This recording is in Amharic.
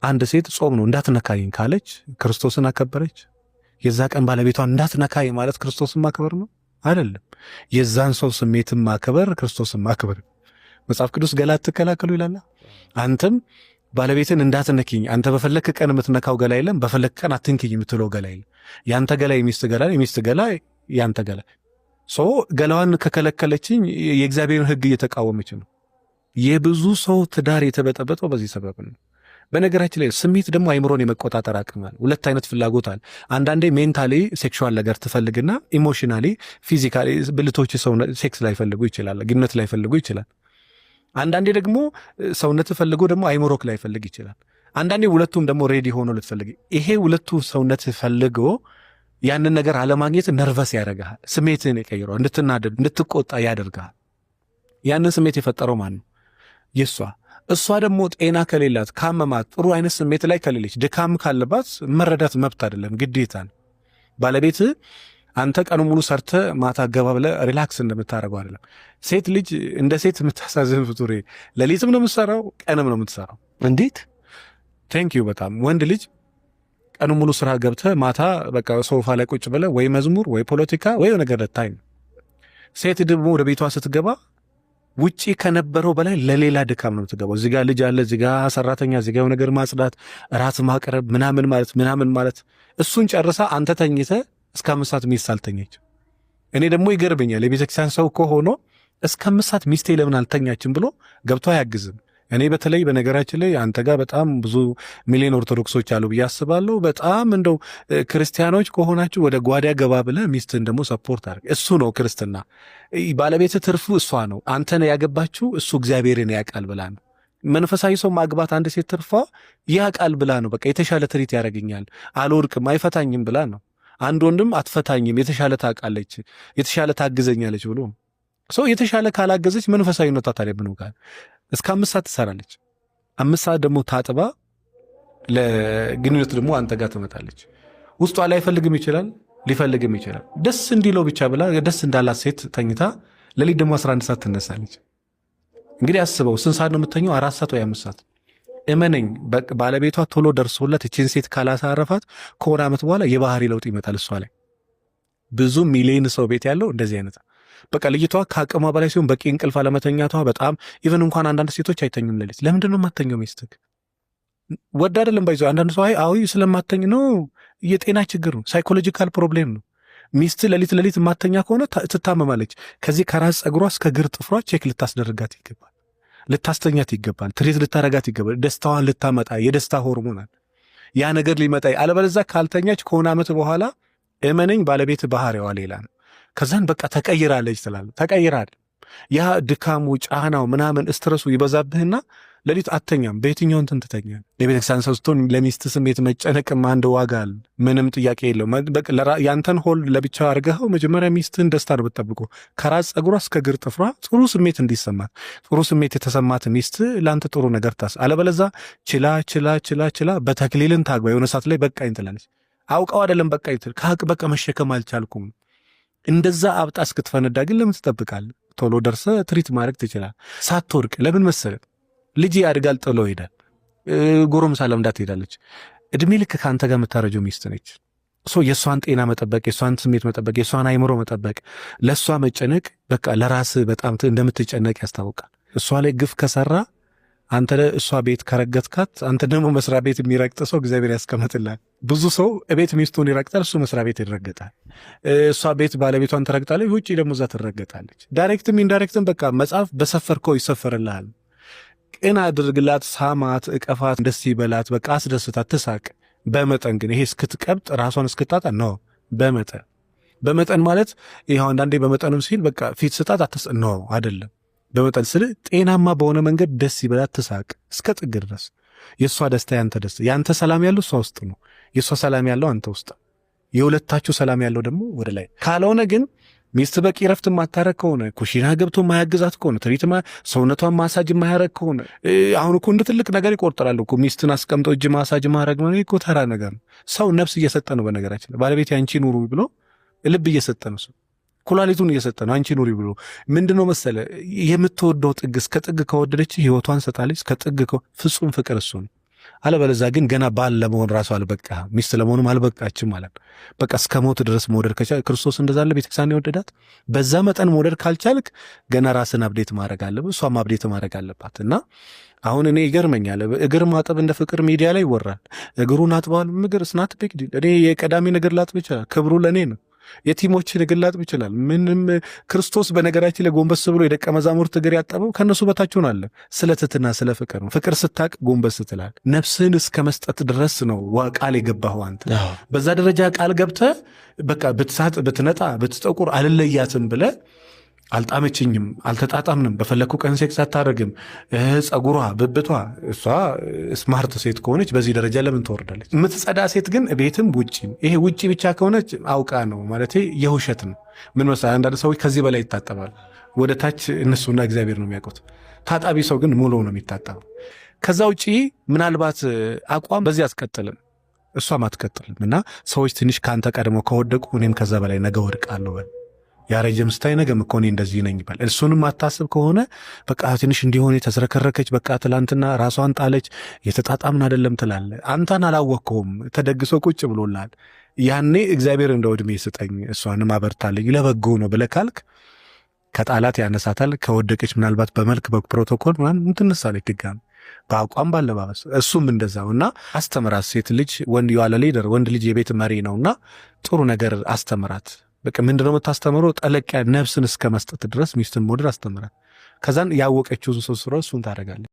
አንድ ሴት ጾም ነው እንዳትነካኝ ካለች ክርስቶስን አከበረች? የዛ ቀን ባለቤቷን እንዳትነካኝ ማለት ክርስቶስን ማክበር ነው አይደለም። የዛን ሰው ስሜትን ማክበር ክርስቶስን ማክበር። መጽሐፍ ቅዱስ ገላ አትከላከሉ ይላል። አንተም ባለቤትን እንዳትነኪኝ፣ አንተ በፈለክ ቀን የምትነካው ገላ የለም፣ በፈለክ ቀን አትንኪኝ የምትለው ገላ የለም። ያንተ ገላ የሚስት ገላ፣ የሚስት ገላ ያንተ ገላ። ገላዋን ከከለከለችኝ የእግዚአብሔርን ሕግ እየተቃወመች ነው። የብዙ ሰው ትዳር የተበጠበጠው በዚህ ሰበብ ነው። በነገራችን ላይ ስሜት ደግሞ አይምሮን የመቆጣጠር አቅም አለ። ሁለት አይነት ፍላጎት አለ። አንዳንዴ ሜንታሊ ሴክሹዋል ነገር ትፈልግና ኢሞሽናሊ ፊዚካሊ ብልቶች ሰው ሴክስ ላይ ፈልጉ ይችላል፣ ግንኙነት ላይ ፈልጉ ይችላል። አንዳንዴ ደግሞ ሰውነት ፈልጎ ደግሞ አይምሮክ ላይ ፈልግ ይችላል። አንዳንዴ ሁለቱም ደግሞ ሬዲ ሆኖ ልትፈልግ። ይሄ ሁለቱ ሰውነት ፈልጎ ያንን ነገር አለማግኘት ነርቨስ ያደርጋል። ስሜትን ይቀይረዋል። እንድትናደድ እንድትቆጣ ያደርጋል። ያንን ስሜት የፈጠረው ማን ነው? የሷ። እሷ ደግሞ ጤና ከሌላት ካመማት፣ ጥሩ አይነት ስሜት ላይ ከሌለች፣ ድካም ካለባት መረዳት መብት አይደለም ግዴታ ነው። ባለቤት አንተ ቀኑ ሙሉ ሰርተ ማታ ገባ ብለ ሪላክስ እንደምታደርገው አይደለም። ሴት ልጅ እንደ ሴት የምታሳዝን ፍጡር፣ ሌሊትም ነው የምትሰራው፣ ቀንም ነው የምትሰራው። እንዴት ቴንክ ዩ በጣም ወንድ ልጅ ቀኑ ሙሉ ስራ ገብተ ማታ በቃ ሶፋ ላይ ቁጭ ብለ ወይ መዝሙር ወይ ፖለቲካ ወይ ነገር ልታይ ነው። ሴት ደግሞ ወደ ቤቷ ስትገባ ውጪ ከነበረው በላይ ለሌላ ድካም ነው የምትገባው። እዚጋ ልጅ አለ፣ እዚጋ ሰራተኛ፣ እዚጋ ነገር ማጽዳት፣ እራት ማቅረብ ምናምን ማለት እሱን ጨርሳ አንተ ተኝተ እስከ 5 ሰዓት ሚስት አልተኛች። እኔ ደግሞ ይገርመኛል የቤተክርስቲያን ሰው ከሆነ እስከ 5 ሰዓት ሚስቴ ለምን አልተኛችም ብሎ ገብቶ አያግዝም። እኔ በተለይ በነገራችን ላይ አንተ ጋር በጣም ብዙ ሚሊዮን ኦርቶዶክሶች አሉ ብዬ አስባለሁ። በጣም እንደው ክርስቲያኖች ከሆናችሁ ወደ ጓዳ ገባ ብለህ ሚስትን ደግሞ ሰፖርት አድርግ። እሱ ነው ክርስትና። ባለቤት ትርፉ እሷ ነው። አንተን ያገባችሁ እሱ እግዚአብሔርን ያውቃል ብላ ነው። መንፈሳዊ ሰው ማግባት አንድ ሴት ትርፏ ያውቃል ብላ ነው። በቃ የተሻለ ትሪት ያደርገኛል፣ አልወድቅም፣ አይፈታኝም ብላ ነው። አንድ ወንድም አትፈታኝም፣ የተሻለ ታውቃለች፣ የተሻለ ታግዘኛለች ብሎ ሰው የተሻለ ካላገዘች መንፈሳዊነቷ ታዲያ ምን ጋር እስከ 5 ሰዓት ትሰራለች። 5 ሰዓት ደግሞ ታጥባ ለግንኙነት ደግሞ አንተ ጋር ትመጣለች። ውስጧ ላይ ፈልግም ይችላል፣ ሊፈልግም ይችላል። ደስ እንዲለው ብቻ ብላ ደስ እንዳላት ሴት ተኝታ ለሊት ደግሞ 11 ሰዓት ትነሳለች። እንግዲህ አስበው ስንት ሰዓት ነው የምተኘው? 4 ሰዓት ወይ 5 ሰዓት። እመነኝ ባለቤቷ ቶሎ ደርሶላት እቺን ሴት ካላሳረፋት ከሆነ ዓመት በኋላ የባህሪ ለውጥ ይመጣል እሷ ላይ። ብዙ ሚሊዮን ሰው ቤት ያለው እንደዚህ አይነት በቃ ልጅቷ ከአቅሟ በላይ ሲሆን በቂ እንቅልፍ አለመተኛቷ በጣም ኢቨን እንኳን አንዳንድ ሴቶች አይተኙም ሌሊት። ለምንድን ነው የማተኘው? ሚስትክ ወድ አይደለም ባይዞ አንዳንድ ሰው አይ ስለማተኝ ነው፣ የጤና ችግር ነው፣ ሳይኮሎጂካል ፕሮብሌም ነው። ሚስት ሌሊት የማተኛ ከሆነ ትታመማለች። ከዚህ ከራስ ጸጉሯ እስከ እግር ጥፍሯ ቼክ ልታስደርጋት ይገባል፣ ልታስተኛት ይገባል፣ ትሬት ልታረጋት ይገባል። ደስታዋን ልታመጣ የደስታ ሆርሞናል ያ ነገር ሊመጣ። አለበለዚያ ካልተኛች ከሆነ ዓመት በኋላ እመነኝ ባለቤት ባህሪዋ ሌላ ነው። ከዛን በቃ ተቀይራለች ትላለህ። ተቀይራል። ያ ድካሙ ጫናው ምናምን ስትረሱ ይበዛብህና ሌሊት አተኛም። በየትኛው እንትን ትተኛለህ? የቤተክርስቲያን ሰው ስትሆን ለሚስት ስሜት መጨነቅም አንድ ዋጋ አለ፣ ምንም ጥያቄ የለው። ያንተን ሆል ለብቻ አድርገኸው መጀመሪያ ሚስትህን ደስታ ነው ብትጠብቀው። ከራስ ጸጉሯ እስከ እግር ጥፍሯ ጥሩ ስሜት እንዲሰማት፣ ጥሩ ስሜት የተሰማት ሚስት ለአንተ ጥሩ ነገር ታስ። አለበለዛ ችላ በተክሊልን ታግባ የሆነ ሰዓት ላይ በቃኝ ትላለች። አውቀው አይደለም በቃኝ ትል ከሀቅ በቃ መሸከም አልቻልኩም። እንደዛ አብጣ እስክትፈነዳ ግን ለምን ትጠብቃለህ? ቶሎ ደርሰ ትሪት ማድረግ ትችላል። ሳትወርቅ ለምን መሰለ ልጅ ያድጋል፣ ጥሎ ይሄዳል። ጎረምሳ ለምዳ ትሄዳለች። እድሜ ልክ ከአንተ ጋር የምታረጀው ሚስት ነች። የእሷን ጤና መጠበቅ፣ የእሷን ስሜት መጠበቅ፣ የእሷን አይምሮ መጠበቅ፣ ለእሷ መጨነቅ በቃ ለራስ በጣም እንደምትጨነቅ ያስታውቃል። እሷ ላይ ግፍ ከሰራ አንተ እሷ ቤት ከረገጥካት፣ አንተ ደግሞ መስሪያ ቤት የሚረግጥ ሰው እግዚአብሔር ያስቀምጥላል። ብዙ ሰው ቤት ሚስቱን ይረግጣል፣ እሱ መስሪያ ቤት ይረገጣል። እሷ ቤት ባለቤቷን ትረግጣለች፣ ውጭ ደግሞ እዛ ትረገጣለች። ዳይሬክትም ኢንዳይሬክትም በቃ መጽሐፍ በሰፈርከው ይሰፈርልሃል። ቅን አድርግላት፣ ሳማት፣ እቀፋት፣ ደስ ይበላት፣ በቃ አስደስታት፣ ትሳቅ። በመጠን ግን ይሄ እስክትቀብጥ ራሷን እስክታጣ ነው። በመጠን ማለት ይኸው አንዳንዴ በመጠንም ሲል በቃ ፊት ስጣት ነው አይደለም። በመጠን ስል ጤናማ በሆነ መንገድ ደስ ይበላት፣ ትሳቅ እስከ ጥግ ድረስ። የእሷ ደስታ ያንተ ደስታ፣ ያንተ ሰላም ያለው እሷ ውስጥ ነው። የእሷ ሰላም ያለው አንተ ውስጥ፣ የሁለታችሁ ሰላም ያለው ደግሞ ወደ ላይ። ካልሆነ ግን ሚስት በቂ ረፍት ማታረግ ከሆነ፣ ኩሽና ገብቶ ማያግዛት ከሆነ፣ ትሪት ሰውነቷን ማሳጅ ማያረግ ከሆነ፣ አሁን እኮ እንደ ትልቅ ነገር ይቆርጠራል እኮ ሚስትን አስቀምጦ እጅ ማሳጅ ማድረግ ማለት እኮ ተራ ነገር ነው። ሰው ነፍስ እየሰጠ ነው። በነገራችን ባለቤት አንቺ ኑሩ ብሎ ልብ እየሰጠ ነው። ሰው ኩላሊቱን እየሰጠ ነው። አንቺ ኑሪ ብሎ ምንድነው መሰለ የምትወደው ጥግ እስከ ጥግ ከወደደች ህይወቷን ሰጣለች። እስከ ጥግ ፍጹም ፍቅር እሱ ነው። አለበለዚያ ግን ገና ባል ለመሆን ራሱ አልበቃ ሚስት ለመሆኑም አልበቃችም ማለት ነው። በቃ እስከ ሞት ድረስ መውደድ ከቻል ክርስቶስ እንደዛ አለ ቤተክርስቲያን የወደዳት በዛ መጠን መውደድ ካልቻልክ ገና ራስን አብዴት ማድረግ አለብህ፣ እሷም አብዴት ማድረግ አለባት። እና አሁን እኔ ይገርመኛል እግር ማጠብ እንደ ፍቅር ሚዲያ ላይ ይወራል። እግሩን አጥበዋል። እግር ስናት ቢግ ዲል። እኔ የቀዳሚ ነገር ላጥብ ይችላል፣ ክብሩ ለእኔ ነው። የቲሞችን እግር ላጥብ ይችላል። ምንም ክርስቶስ በነገራችን ላይ ጎንበስ ብሎ የደቀ መዛሙርት እግር ያጠበው ከእነሱ በታች ሆኖ አለ። ስለ ትሕትና ስለ ፍቅር ነው። ፍቅር ስታቅ ጎንበስ ትላል። ነፍስህን እስከ መስጠት ድረስ ነው ቃል የገባኸው አንተ። በዛ ደረጃ ቃል ገብተህ በቃ ብትሳጥ ብትነጣ ብትጠቁር አልለያትም ብለህ አልጣመችኝም፣ አልተጣጣምንም፣ በፈለግኩ ቀን ሴክስ አታደርግም፣ ጸጉሯ ብብቷ። እሷ ስማርት ሴት ከሆነች በዚህ ደረጃ ለምን ትወርዳለች? የምትጸዳ ሴት ግን ቤትም ውጭም፣ ይሄ ውጭ ብቻ ከሆነች አውቃ ነው ማለት የውሸት ነው። ምን መሰለህ አንዳንድ ሰዎች ከዚህ በላይ ይታጠባሉ። ወደ ታች እነሱና እግዚአብሔር ነው የሚያውቁት። ታጣቢ ሰው ግን ሙሉ ነው የሚታጠበው። ከዛ ውጭ ምናልባት አቋም በዚህ አትቀጥልም፣ እሷም አትቀጥልም። እና ሰዎች ትንሽ ከአንተ ቀድሞ ከወደቁ እኔም ከዛ በላይ ነገ ወድቃለሁ በል። ያረጀም ስታይ ነገም እኮ እኔ እንደዚህ ነኝ ይባል። እሱንም አታስብ ከሆነ በቃ ትንሽ እንዲሆን የተዝረከረከች በቃ ትላንትና ራሷን ጣለች የተጣጣምን አይደለም ትላለ። አንተን አላወቅከውም፣ ተደግሶ ቁጭ ብሎላል። ያኔ እግዚአብሔር እንደው ዕድሜ ስጠኝ እሷንም አበርታለኝ ለበጎ ነው ብለህ ካልክ ከጣላት ያነሳታል። ከወደቀች ምናልባት በመልክ በፕሮቶኮል ምናምን ትነሳለች ድጋሚ በአቋም ባለባበስ። እሱም እንደዛው። እና አስተምራት። ሴት ልጅ ወንድ የዋለ ሊደር ወንድ ልጅ የቤት መሪ ነውና ጥሩ ነገር አስተምራት። በቃ ምንድነው የምታስተምረው? ጠለቂያ ነፍስን እስከ መስጠት ድረስ ሚስትን መውደድ አስተምራት። ከዛን ያወቀችውን ሰው እሱን ታደርጋለች።